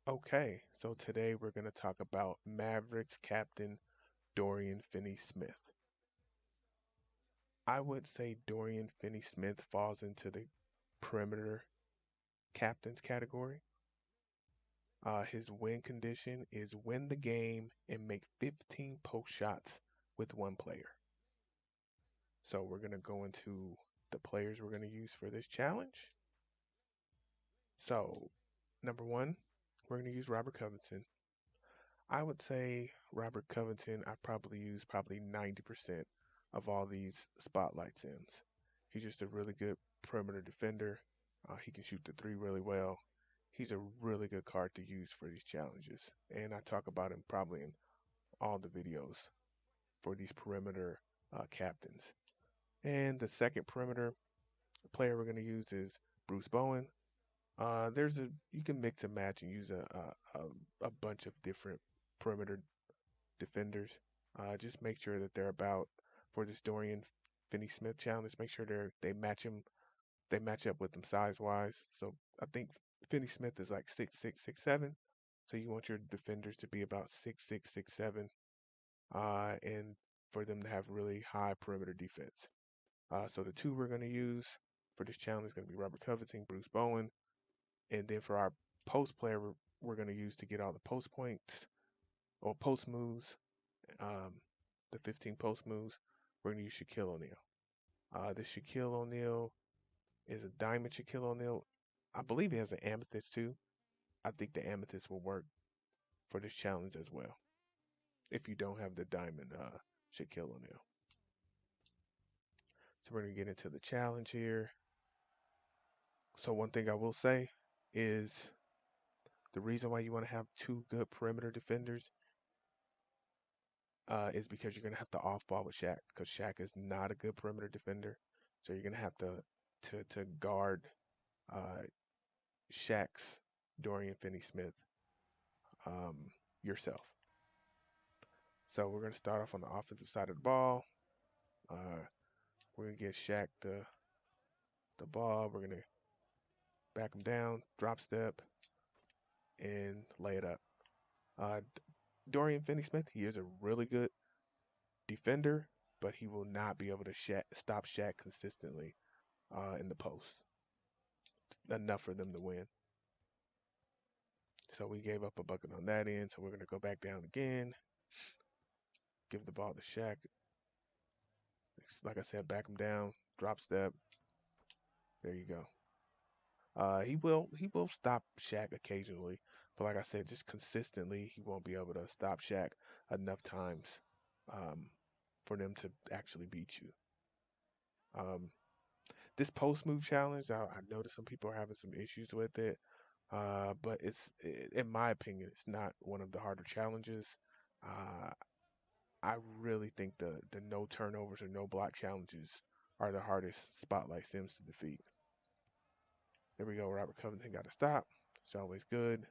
Okay, so today we're going to talk about Mavericks captain Dorian Finney-Smith. I would say Dorian Finney-Smith falls into the perimeter captains category. His win condition is win the game and make 15 post shots with one player. So we're going to go into the players we're going to use for this challenge. So, number one, we're going to use Robert Covington. I would say Robert Covington, I probably use probably 90% of all these spotlights ins. He's just a really good perimeter defender. He can shoot the three really well. He's a really good card to use for these challenges. And I talk about him probably in all the videos for these perimeter captains. And the second perimeter player we're going to use is Bruce Bowen. You can mix and match and use a bunch of different perimeter defenders. Just make sure that they're about for this Dorian Finney-Smith challenge. Make sure they match up with them size wise. So I think Finney-Smith is like 6'6", 6'7". So you want your defenders to be about 6'6", 6'7", and for them to have really high perimeter defense. So the two we're going to use for this challenge is going to be Robert Covington, Bruce Bowen, and then for our post player, we're going to use to get all the post points or post moves, um, the 15 post moves. We're going to use Shaquille O'Neal. This Shaquille O'Neal is a diamond Shaquille O'Neal. I believe he has an amethyst too. I think the amethyst will work for this challenge as well. If you don't have the diamond Shaquille O'Neal. So we're going to get into the challenge here. So one thing I will say is the reason why you want to have two good perimeter defenders is because you're going to have to off ball with Shaq because Shaq is not a good perimeter defender. So you're going to have to guard uh, Shaq's Dorian Finney-Smith um, yourself. So we're going to start off on the offensive side of the ball. We're going to get Shaq the ball. We're going to back him down, drop step, and lay it up. Uh, Dorian Finney-Smith, he is a really good defender, but he will not be able to stop Shaq consistently in the post enough for them to win. So we gave up a bucket on that end. So we're going to go back down again. Give the ball to Shaq. Like I said, back him down, drop step. There you go. He will stop Shaq occasionally, but like I said, just consistently, he won't be able to stop Shaq enough times um, for them to actually beat you. Um, this post move challenge, I noticed some people are having some issues with it, but in my opinion, it's not one of the harder challenges. Uh, I really think the no turnovers or no block challenges are the hardest spotlight sims to defeat. There we go. Robert Covington got a stop. It's always good.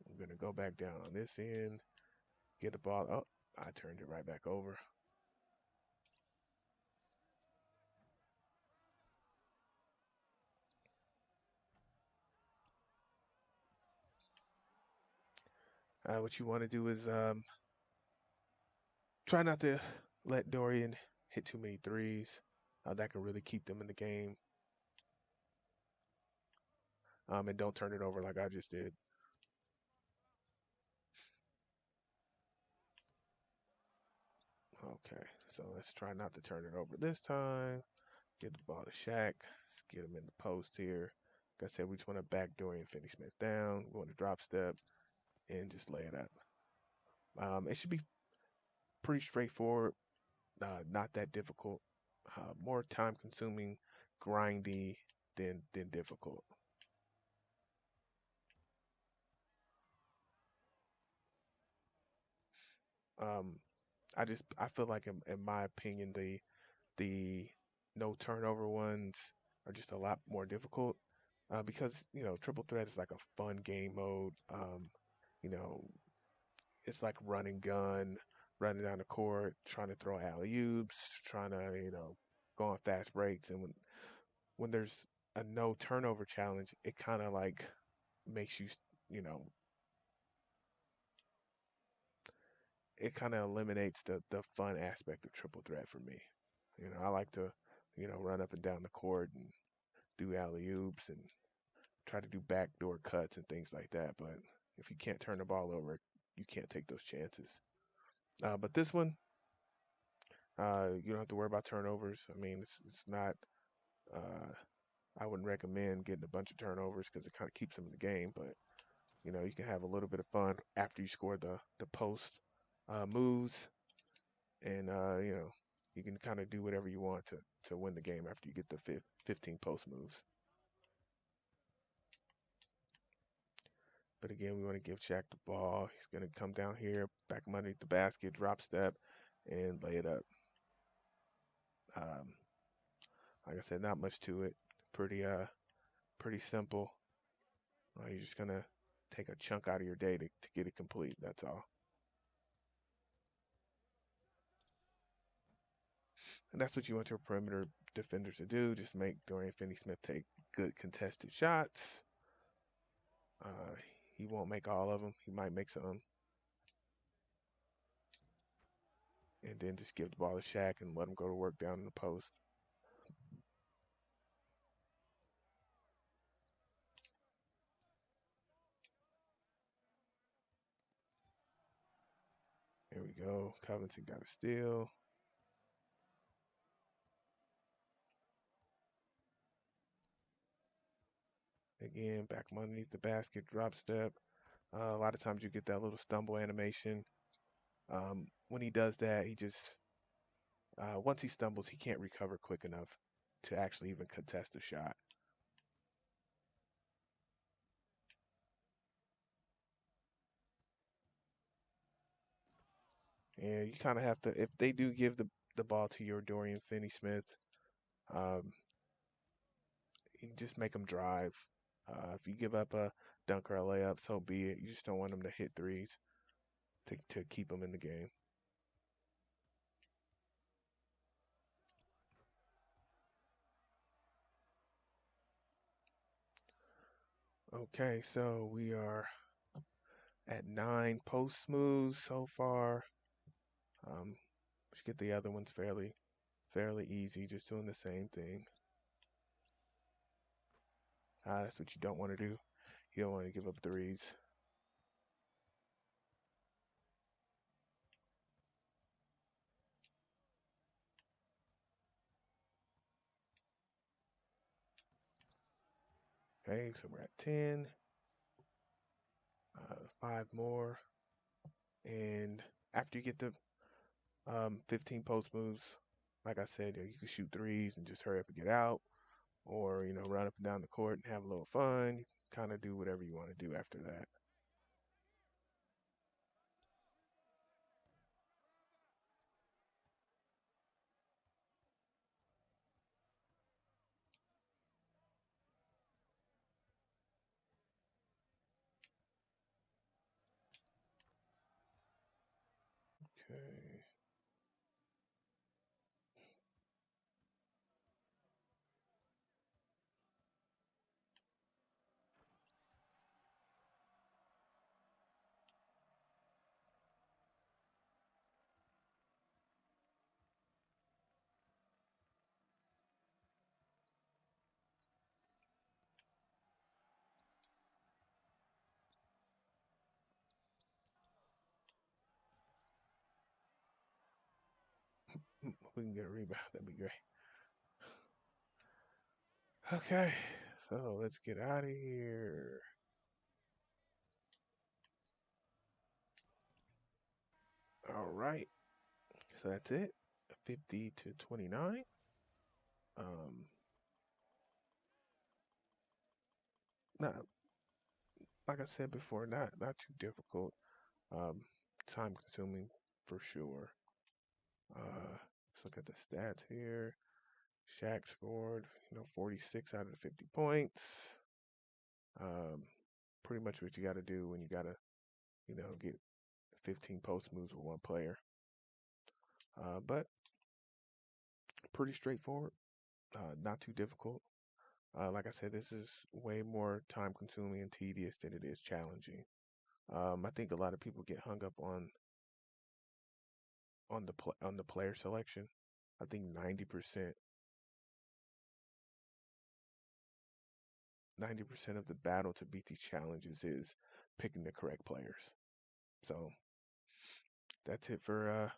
I'm going to go back down on this end, get the ball. Oh, I turned it right back over. What you want to do is try not to let Dorian hit too many threes. That can really keep them in the game. And don't turn it over like I just did. Okay, so let's try not to turn it over this time. Get the ball to Shaq. Let's get him in the post here. Like I said, we just want to back Dorian Finney-Smith down. We want to drop step and just lay it up. It should be pretty straightforward, not that difficult. More time consuming, grindy than difficult. Um, I feel like in my opinion the no turnover ones are just a lot more difficult because triple threat is like a fun game mode. You know, it's like running gun, running down the court, trying to throw alley oops, trying to go on fast breaks, and when there's a no turnover challenge, it kind of like makes you, you know, it kind of eliminates the fun aspect of triple threat for me. I like to, run up and down the court and do alley oops and try to do backdoor cuts and things like that. But if you can't turn the ball over, you can't take those chances. But this one, you don't have to worry about turnovers. I mean, it's not. Uh, I wouldn't recommend getting a bunch of turnovers because it kind of keeps them in the game. But you can have a little bit of fun after you score the post moves, and you can kind of do whatever you want to win the game after you get the 15 post moves. But again, we want to give Shaq the ball. He's going to come down here, back him underneath the basket, drop step, and lay it up. Um, like I said, not much to it. Pretty simple. You're just gonna take a chunk out of your day to get it complete. That's all. And that's what you want your perimeter defenders to do. Just make Dorian Finney-Smith take good contested shots. Uh, he won't make all of them. He might make some. And then just give the ball to Shaq and let him go to work down in the post. Here we go. Covington got a steal. Again, back him underneath the basket, drop step. A lot of times you get that little stumble animation. When he does that, he just once he stumbles, he can't recover quick enough to actually even contest a shot. And you kind of have to, if they do give the ball to your Dorian Finney-Smith, um, you just make them drive. If you give up a dunk or a layup, so be it. You just don't want them to hit threes to keep them in the game. Okay, so we are at 9 post moves so far. We should get the other ones fairly easy, just doing the same thing. That's what you don't want to do. You don't want to give up threes. Okay, so we're at 10. 5 more. And after you get the 15 post moves, like I said, you can shoot threes and just hurry up and get out, or run up and down the court and have a little fun. You can kind of do whatever you want to do after that. Okay. We can get a rebound. That'd be great. Okay, so let's get out of here. All right, so that's it. 50-29. Um, not like I said before, not too difficult. Um, Time consuming for sure. Let's look at the stats here. Shaq scored, 46 out of the 50 points. Um, Pretty much what you got to do when you got to, get 15 post moves with one player. But pretty straightforward, not too difficult. Like I said, this is way more time consuming and tedious than it is challenging. I think a lot of people get hung up on the player selection. I think 90% of the battle to beat these challenges is picking the correct players. So that's it for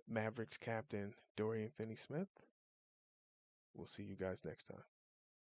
Mavericks captain Dorian Finney-Smith. We'll see you guys next time.